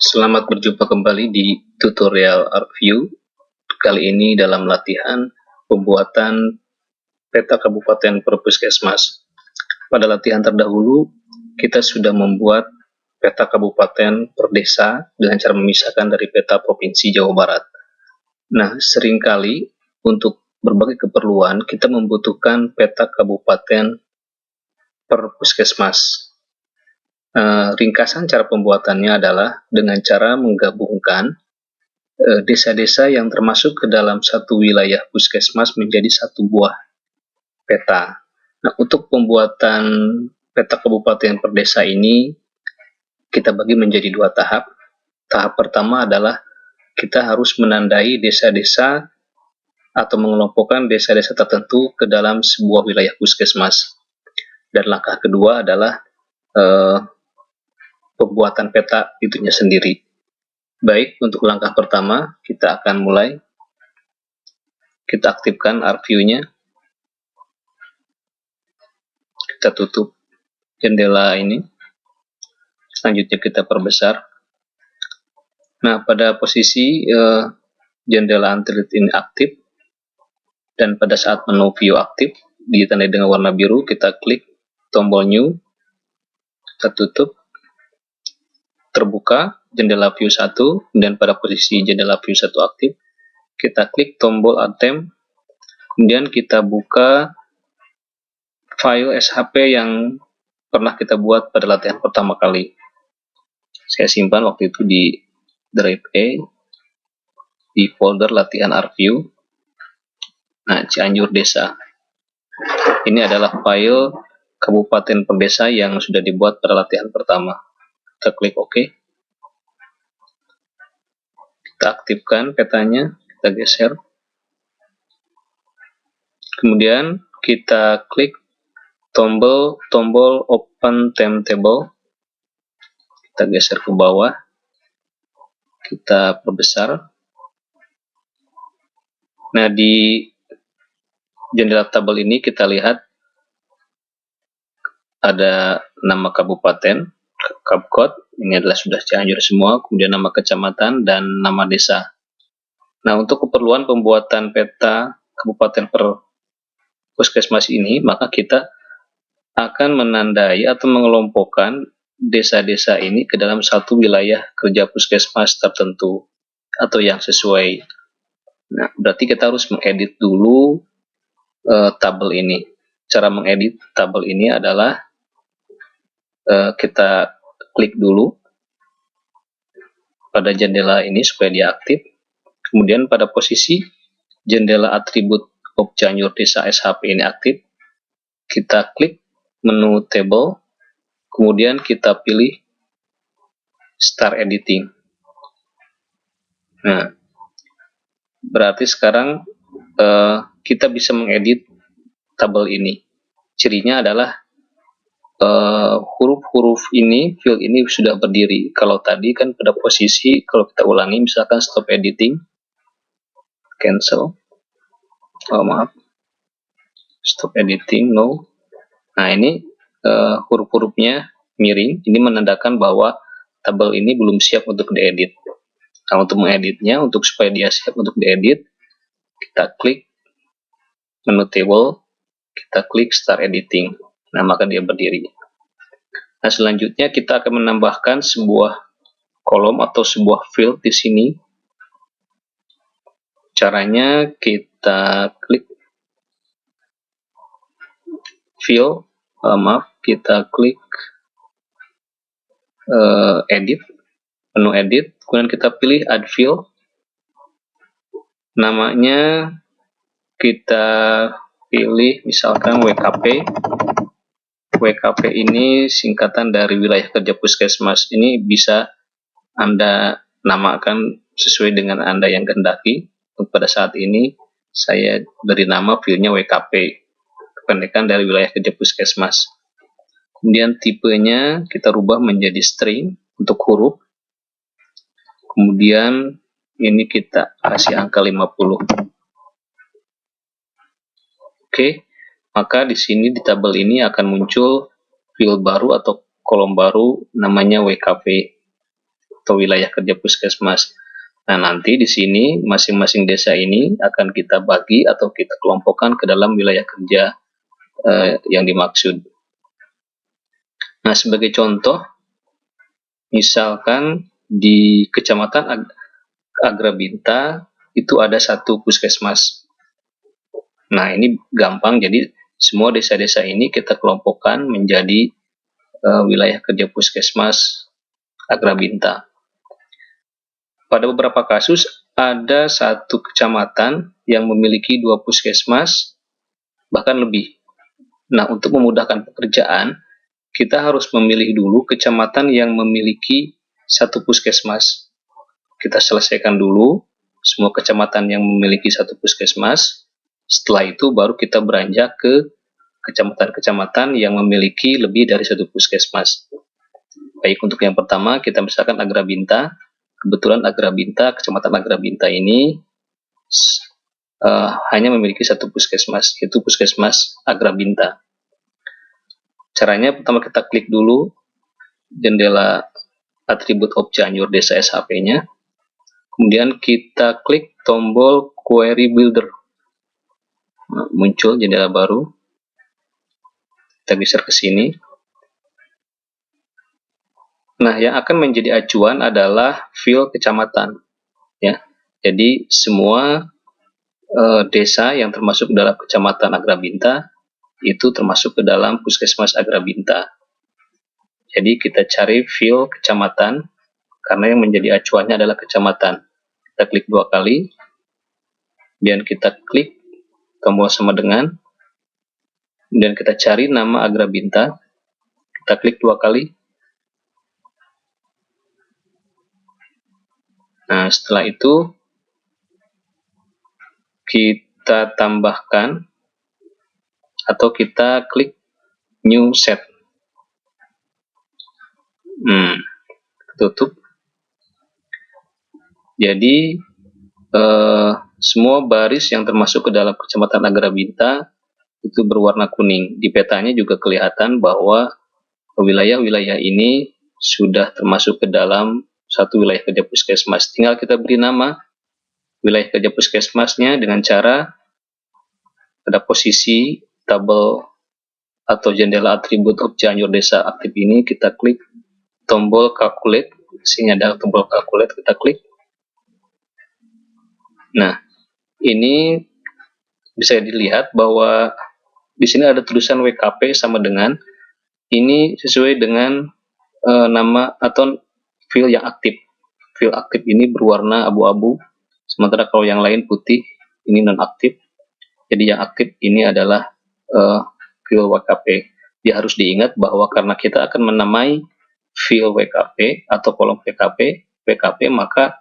Selamat berjumpa kembali di tutorial ArcView. Kali ini dalam latihan pembuatan peta kabupaten per puskesmas. Pada latihan terdahulu, kita sudah membuat peta kabupaten per desa dengan cara memisahkan dari peta provinsi Jawa Barat. Nah, seringkali untuk berbagai keperluan kita membutuhkan peta kabupaten per puskesmas. Ringkasan cara pembuatannya adalah dengan cara menggabungkan desa-desa yang termasuk ke dalam satu wilayah puskesmas menjadi satu buah peta. Nah, untuk pembuatan peta kabupaten per desa ini kita bagi menjadi dua tahap. Tahap pertama adalah kita harus menandai desa-desa atau mengelompokkan desa-desa tertentu ke dalam sebuah wilayah puskesmas. Dan langkah kedua adalah pembuatan peta itunya sendiri. Baik, untuk langkah pertama kita akan mulai. Kita aktifkan ArcView-nya. Kita tutup jendela ini. Selanjutnya kita perbesar. Nah, pada posisi jendela anti-cheat ini aktif, dan pada saat menu view aktif ditandai dengan warna biru, kita klik tombol new, kita tutup, terbuka jendela view 1, dan pada posisi jendela view 1 aktif, kita klik tombol item, kemudian kita buka file SHP yang pernah kita buat pada latihan pertama kali. Saya simpan waktu itu di drive A, di folder latihan ArcView. Nah, Cianjur Desa. Ini adalah file kabupaten per desa yang sudah dibuat pada latihan pertama. Kita klik OK. Kita aktifkan petanya, kita geser. Kemudian kita klik tombol Open Timetable. Kita geser ke bawah. Kita perbesar. Nah, di jendela tabel ini kita lihat ada nama kabupaten, Kabkot, ini adalah sudah Cianjur semua, kemudian nama kecamatan dan nama desa. Nah, untuk keperluan pembuatan peta kabupaten per puskesmas ini, maka kita akan menandai atau mengelompokkan desa-desa ini ke dalam satu wilayah kerja puskesmas tertentu atau yang sesuai. Nah, berarti kita harus mengedit dulu tabel ini. Cara mengedit tabel ini adalah kita klik dulu pada jendela ini supaya dia aktif. Kemudian pada posisi jendela atribut Cianjur Desa SHP ini aktif, kita klik menu table, kemudian kita pilih start editing. Nah, berarti sekarang kita bisa mengedit tabel ini. Cirinya adalah huruf-huruf ini, field ini sudah berdiri. Kalau tadi kan pada posisi, kalau kita ulangi, misalkan stop editing, cancel, stop editing, no. Nah, ini huruf-hurufnya miring, ini menandakan bahwa tabel ini belum siap untuk diedit. Nah, untuk mengeditnya, untuk supaya dia siap untuk diedit, kita klik menu table, kita klik start editing. Nah, maka dia berdiri. Nah, selanjutnya kita akan menambahkan sebuah kolom atau sebuah field di sini. Caranya kita klik field, kita klik edit, menu edit, kemudian kita pilih add field. Namanya kita pilih misalkan WKP. WKP ini singkatan dari wilayah kerja puskesmas. Ini bisa Anda namakan sesuai dengan Anda yang kehendaki. Untuk pada saat ini saya beri nama filenya WKP, kependekan dari wilayah kerja puskesmas. Kemudian tipenya kita rubah menjadi string untuk huruf. Kemudian ini kita kasih angka 50. Oke, maka di sini di tabel ini akan muncul field baru atau kolom baru namanya WKP. atau wilayah kerja puskesmas. Nah, nanti di sini masing-masing desa ini akan kita bagi atau kita kelompokkan ke dalam wilayah kerja yang dimaksud. Nah, sebagai contoh, misalkan di Kecamatan Agrabinta itu ada 1 puskesmas. Nah, ini gampang, jadi semua desa-desa ini kita kelompokkan menjadi wilayah kerja puskesmas Agrabinta. Pada beberapa kasus ada 1 kecamatan yang memiliki 2 puskesmas, bahkan lebih. Nah, untuk memudahkan pekerjaan, kita harus memilih dulu kecamatan yang memiliki 1 puskesmas. Kita selesaikan dulu semua kecamatan yang memiliki 1 puskesmas. Setelah itu baru kita beranjak ke kecamatan-kecamatan yang memiliki lebih dari 1 puskesmas. Baik, untuk yang pertama kita misalkan Agrabinta. Kebetulan Agrabinta, Kecamatan Agrabinta ini hanya memiliki 1 puskesmas, yaitu Puskesmas Agrabinta. Caranya pertama kita klik dulu jendela atribut Op Cianjur Desa SHP-nya. Kemudian kita klik tombol Query Builder. Nah, muncul jendela baru. Kita geser ke sini. Nah, yang akan menjadi acuan adalah fil kecamatan. Ya, jadi semua desa yang termasuk dalam Kecamatan Agrabinta itu termasuk ke dalam Puskesmas Agrabinta. Jadi kita cari fil kecamatan karena yang menjadi acuannya adalah kecamatan. Kita klik 2 kali, dan kita klik tombol sama dengan, dan kita cari nama Agrabinta. Kita klik 2 kali. Nah, setelah itu kita tambahkan atau kita klik New Set. Tutup. Jadi semua baris yang termasuk ke dalam Kecamatan Agrabinta itu berwarna kuning. Di petanya juga kelihatan bahwa wilayah-wilayah ini sudah termasuk ke dalam 1 wilayah kerja puskesmas. Tinggal kita beri nama wilayah kerja puskesmasnya dengan cara pada posisi tabel atau jendela atribut Op Cianjur Desa aktif ini, kita klik tombol calculate. Di sini ada tombol calculate, kita klik. Nah, ini bisa dilihat bahwa di sini ada tulisan WKP sama dengan, ini sesuai dengan nama atau fil yang aktif. Fil aktif ini berwarna abu-abu, sementara kalau yang lain putih, ini non-aktif. Jadi yang aktif ini adalah fil WKP. Dia harus diingat bahwa karena kita akan menamai fil WKP atau kolom WKP, maka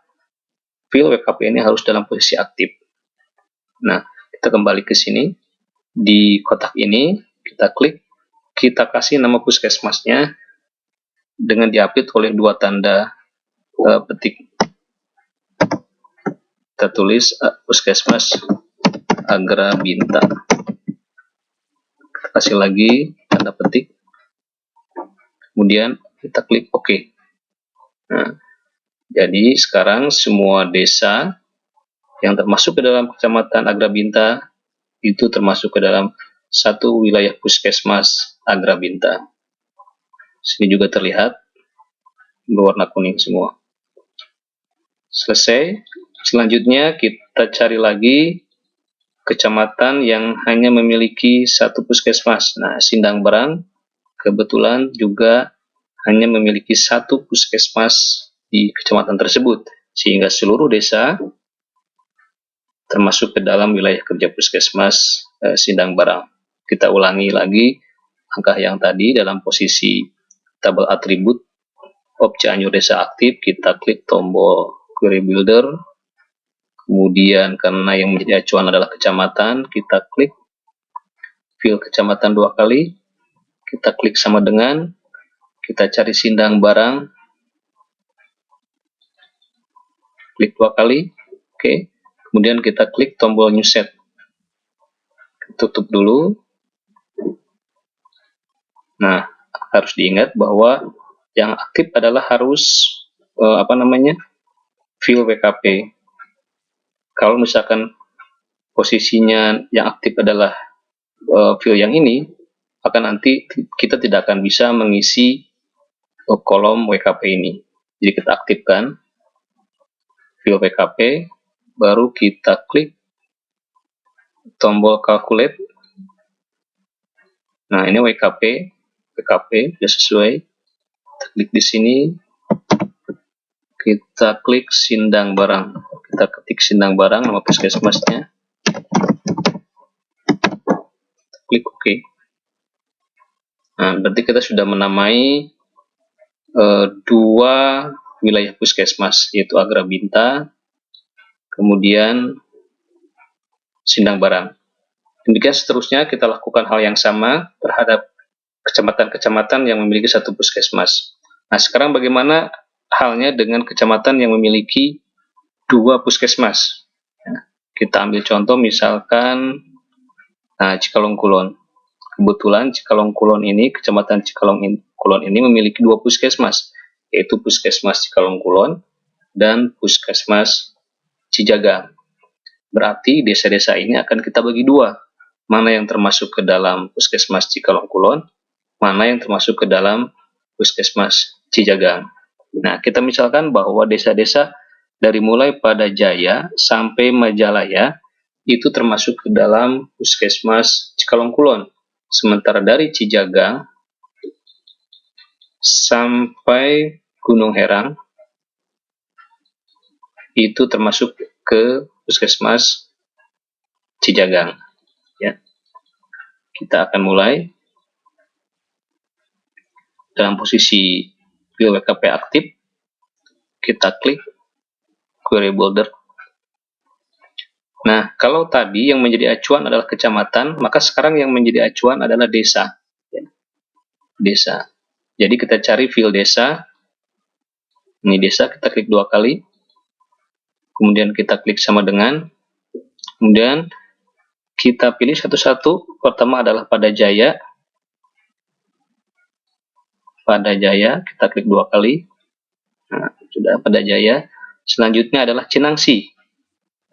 fil WKP ini harus dalam posisi aktif. Nah, kita kembali ke sini. Di kotak ini, kita klik, kita kasih nama puskesmasnya dengan diapit oleh 2 tanda petik. Kita tulis Puskesmas Agrabinta. Kita kasih lagi tanda petik. Kemudian kita klik OK. Nah, jadi sekarang semua desa yang termasuk ke dalam Kecamatan Agrabinta itu termasuk ke dalam 1 wilayah Puskesmas Agrabinta. Sini juga terlihat berwarna kuning semua. Selesai. Selanjutnya kita cari lagi kecamatan yang hanya memiliki 1 puskesmas. Nah, Sindang Berang kebetulan juga hanya memiliki 1 puskesmas di kecamatan tersebut, sehingga seluruh desa termasuk ke dalam wilayah kerja puskesmas Sindang Berang. Kita ulangi lagi langkah yang tadi. Dalam posisi tabel atribut Op Cianjur Desa aktif, kita klik tombol Query Builder. Kemudian karena yang menjadi acuan adalah kecamatan, kita klik fil kecamatan 2 kali. Kita klik sama dengan, kita cari Sindang Berang, klik 2 kali. Oke. Kemudian kita klik tombol New Set. Tutup dulu. Nah, harus diingat bahwa yang aktif adalah harus field WKP. Kalau misalkan posisinya yang aktif adalah field yang ini, maka nanti kita tidak akan bisa mengisi kolom WKP ini. Jadi kita aktifkan field WKP, baru kita klik tombol calculate. Nah, ini WKP sudah sesuai. Kita klik di sini, kita klik sindang barang, kita ketik sindang barang, nama puskesmasnya, klik OK. Nah, berarti kita sudah menamai dua wilayah puskesmas, yaitu Agrabinta, kemudian Sindang Barang. Demikian seterusnya kita lakukan hal yang sama terhadap kecamatan-kecamatan yang memiliki satu puskesmas. Nah, sekarang bagaimana halnya dengan kecamatan yang memiliki dua puskesmas? Nah, kita ambil contoh misalkan Cikalong Kulon. Kebetulan Cikalong Kulon ini, kecamatan Cikalong Kulon ini memiliki dua puskesmas, yaitu Puskesmas Cikalong Kulon dan Puskesmas Cijagang. Berarti desa-desa ini akan kita bagi dua, mana yang termasuk ke dalam Puskesmas Cikalong Kulon, mana yang termasuk ke dalam Puskesmas Cijagang. Nah, kita misalkan bahwa desa-desa dari mulai pada Jaya sampai Majalaya itu termasuk ke dalam Puskesmas Cikalong Kulon. Sementara dari Cijagang sampai Gunung Herang itu termasuk ke Puskesmas Cijagang. Ya. Kita akan mulai dalam posisi field WKP aktif. Kita klik query builder. Nah, kalau tadi yang menjadi acuan adalah kecamatan, maka sekarang yang menjadi acuan adalah desa. Desa. Jadi kita cari field desa. Ini desa, kita klik dua kali. Kemudian kita klik sama dengan. Kemudian kita pilih satu-satu. Pertama adalah Pada Jaya. Pada Jaya, kita klik dua kali. Nah, sudah Pada Jaya. Selanjutnya adalah Cinangsi.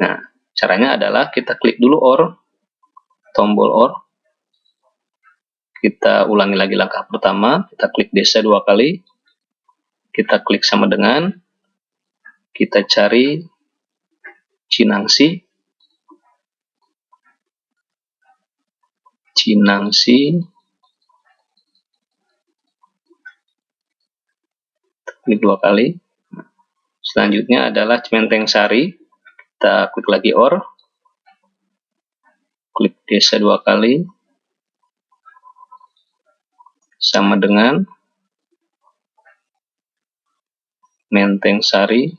Nah, caranya adalah kita klik dulu OR, tombol OR. Kita ulangi lagi langkah pertama, kita klik desa dua kali. Kita klik sama dengan, kita cari Cinangsi. Cinangsi. Klik dua kali. Selanjutnya adalah Cementeng Sari. Kita klik lagi OR. Klik desa dua kali. Sama dengan Menteng Sari.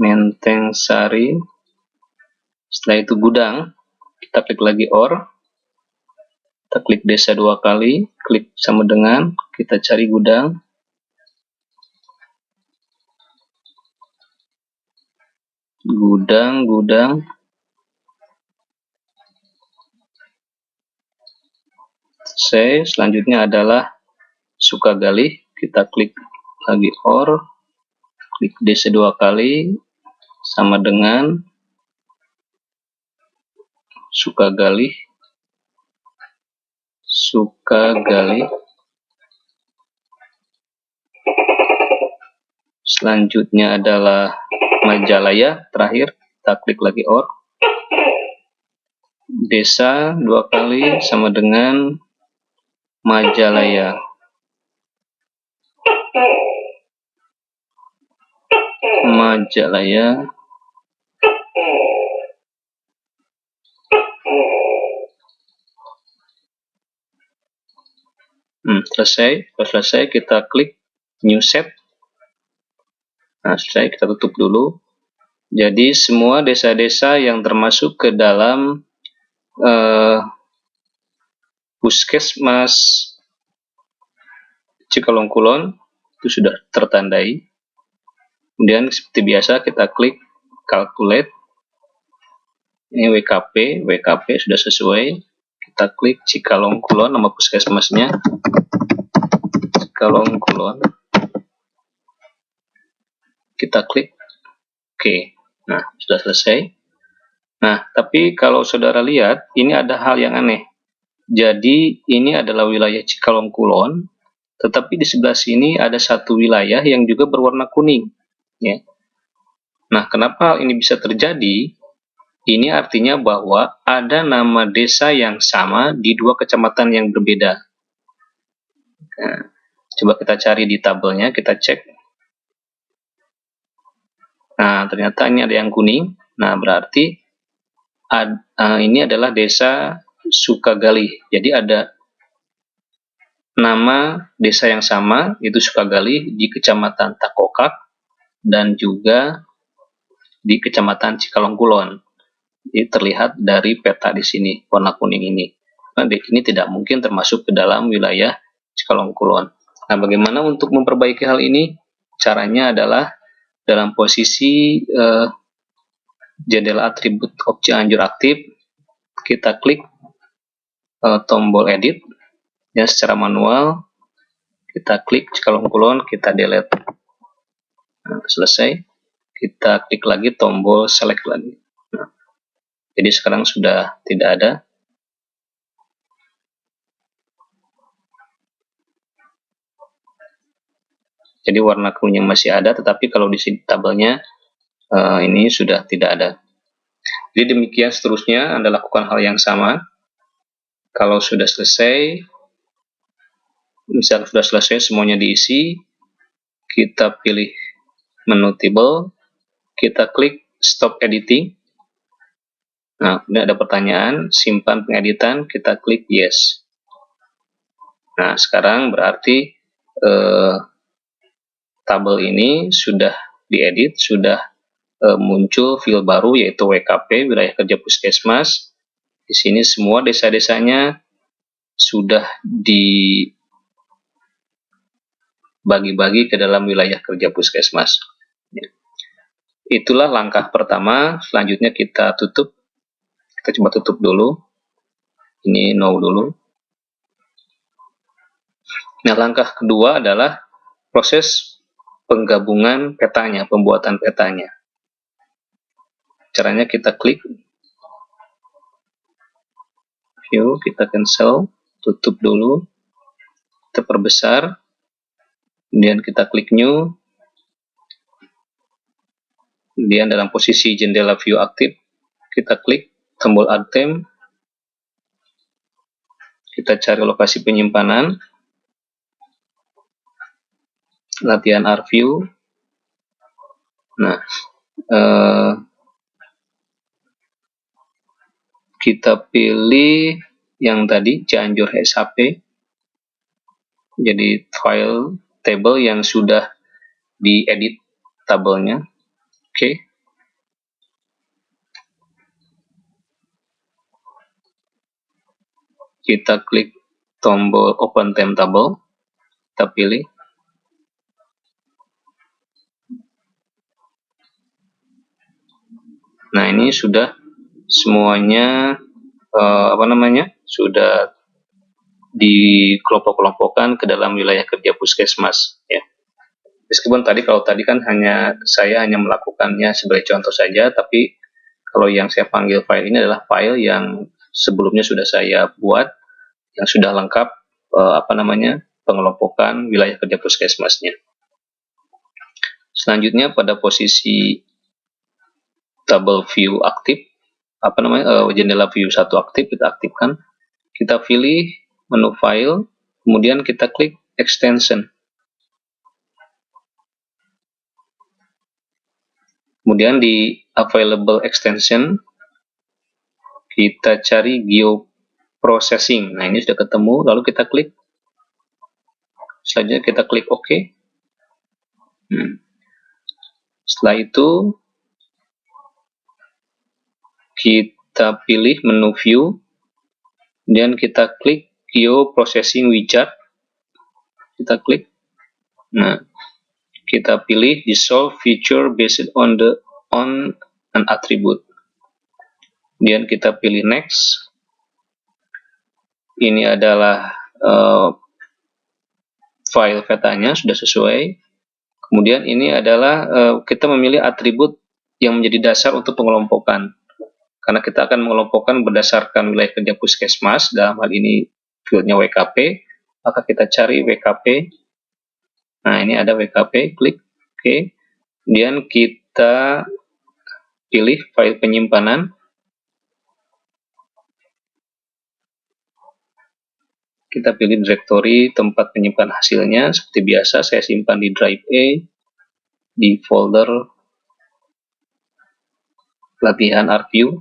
Menteng Sari. Setelah itu Gudang. Kita klik lagi OR. Kita klik desa dua kali, klik sama dengan, kita cari Gudang. Gudang. Selanjutnya adalah Sukagali. Kita klik lagi OR. Klik desa dua kali, sama dengan Sukagali. Selanjutnya adalah Majalaya. Terakhir, kita klik lagi OR. Desa dua kali sama dengan Majalaya. Selesai kita klik new set. Nah, selesai, kita tutup dulu. Jadi semua desa-desa yang termasuk ke dalam Puskesmas Cikalong Kulon itu sudah tertandai. Kemudian seperti biasa kita klik calculate. Ini WKP sudah sesuai. Kita klik Cikalong Kulon, nama puskesmasnya Cikalong Kulon. Kita klik oke. Nah, sudah selesai. Nah, tapi kalau saudara lihat, ini ada hal yang aneh. Jadi, ini adalah wilayah Cikalong Kulon, tetapi di sebelah sini ada satu wilayah yang juga berwarna kuning. Ya. Nah, kenapa ini bisa terjadi? Ini artinya bahwa ada nama desa yang sama di dua kecamatan yang berbeda. Nah, coba kita cari di tabelnya, kita cek. Nah, ternyata ini ada yang kuning. Nah, berarti ini adalah desa Sukagali. Jadi ada nama desa yang sama, yaitu Sukagali, di Kecamatan Takokak dan juga di Kecamatan Cikalong Kulon. Ini terlihat dari peta di sini, warna kuning ini. Nah, ini tidak mungkin termasuk ke dalam wilayah Cikalong Kulon. Nah, bagaimana untuk memperbaiki hal ini? Caranya adalah dalam posisi jendela atribut objek Cianjur aktif, kita klik tombol edit, ya secara manual, kita klik Cikalong Kulon, kita delete. Nah, selesai, kita klik lagi tombol select lagi. Nah, jadi sekarang sudah tidak ada. Jadi warna kuning masih ada, tetapi kalau di sini tabelnya ini sudah tidak ada. Jadi demikian seterusnya, Anda lakukan hal yang sama. Kalau sudah selesai, misalnya sudah selesai semuanya diisi, kita pilih menu table, kita klik stop editing. Nah, ini ada pertanyaan, simpan pengeditan, kita klik yes. Nah, sekarang berarti tabel ini sudah diedit, sudah muncul file baru yaitu WKP, wilayah kerja puskesmas. Di sini semua desa-desanya sudah dibagi-bagi ke dalam wilayah kerja puskesmas. Itulah langkah pertama. Selanjutnya kita tutup. Kita coba tutup dulu. Ini no dulu. Nah, langkah kedua adalah proses penggabungan petanya, pembuatan petanya. Caranya kita klik view, kita cancel, tutup dulu, kita perbesar, kemudian kita klik new, kemudian dalam posisi jendela view aktif, kita klik tombol item, kita cari lokasi penyimpanan, latihan review. Nah, kita pilih yang tadi Cianjur SHP, jadi file table yang sudah diedit tabelnya. Oke. Kita klik tombol open time table, kita pilih. Nah, ini sudah semuanya sudah dikelompok-kelompokkan ke dalam wilayah kerja puskesmas, ya. Meskipun kalau tadi kan saya hanya melakukannya sebagai contoh saja, tapi kalau yang saya panggil file ini adalah file yang sebelumnya sudah saya buat, yang sudah lengkap pengelompokan wilayah kerja puskesmasnya. Selanjutnya pada posisi table view aktif, jendela view 1 aktif, kita aktifkan, kita pilih menu file, kemudian kita klik extension. Kemudian di available extension, kita cari geoprocessing. Nah, ini sudah ketemu, lalu kita klik. Selanjutnya kita klik OK. Setelah itu, kita pilih menu view, dan kita klik geoprocessing wizard. Kita klik. Nah, kita pilih dissolve feature based on an attribute. Kemudian kita pilih next. ini adalah file petanya sudah sesuai. Kemudian ini adalah kita memilih atribut yang menjadi dasar untuk pengelompokan. Karena kita akan mengelompokkan berdasarkan wilayah kerja puskesmas, dalam hal ini fieldnya WKP, maka kita cari WKP. Nah, ini ada WKP, klik OK. Kemudian kita pilih file penyimpanan. Kita pilih directory tempat penyimpan hasilnya. Seperti biasa, saya simpan di drive A, di folder latihan ArcView.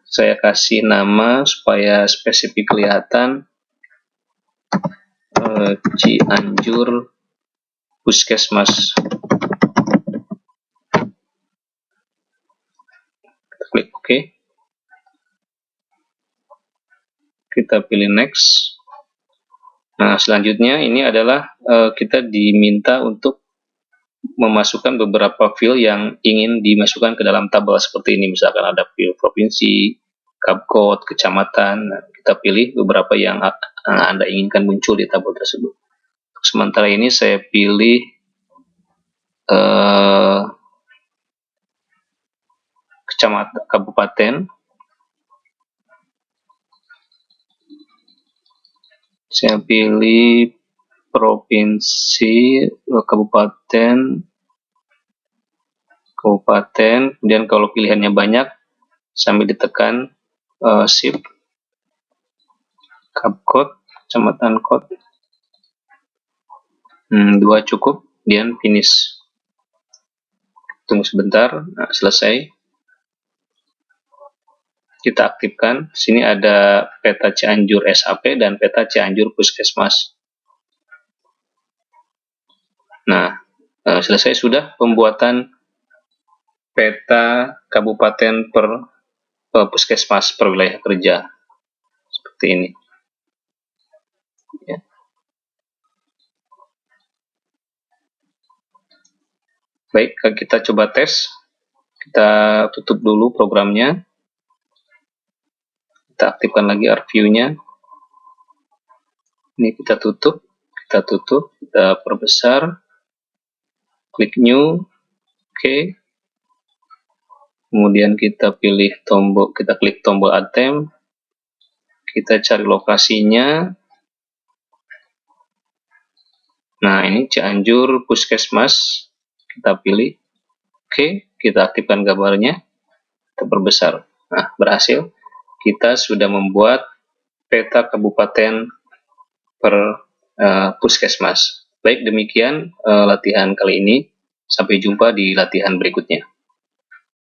Saya kasih nama supaya spesifik kelihatan, Cianjur Puskesmas. Kita klik OK. Kita pilih next. Nah, selanjutnya ini adalah kita diminta untuk memasukkan beberapa field yang ingin dimasukkan ke dalam tabel seperti ini. Misalkan ada field provinsi, kabkot, kecamatan. Nah, kita pilih beberapa yang Anda inginkan muncul di tabel tersebut. Sementara ini saya pilih kecamatan, kabupaten. Saya pilih provinsi, kabupaten, kemudian kalau pilihannya banyak, sambil ditekan shift, kabkot, kecamatan kot, 2 cukup, kemudian finish. Tunggu sebentar. Nah, selesai. Kita aktifkan. Sini ada peta Cianjur SAP dan peta Cianjur Puskesmas. Nah, selesai sudah pembuatan peta kabupaten per puskesmas per wilayah kerja. Seperti ini. Ya. Baik, kita coba tes. Kita tutup dulu programnya. Kita aktifkan lagi ArcView-nya. Ini kita tutup, kita perbesar, klik New, OK. Kemudian kita pilih tombol, kita klik tombol Attempt, kita cari lokasinya. Nah, ini Cianjur Puskesmas, kita pilih, OK. Kita aktifkan gambarnya, kita perbesar. Nah, berhasil. Kita sudah membuat peta kabupaten per puskesmas. Baik, demikian latihan kali ini. Sampai jumpa di latihan berikutnya.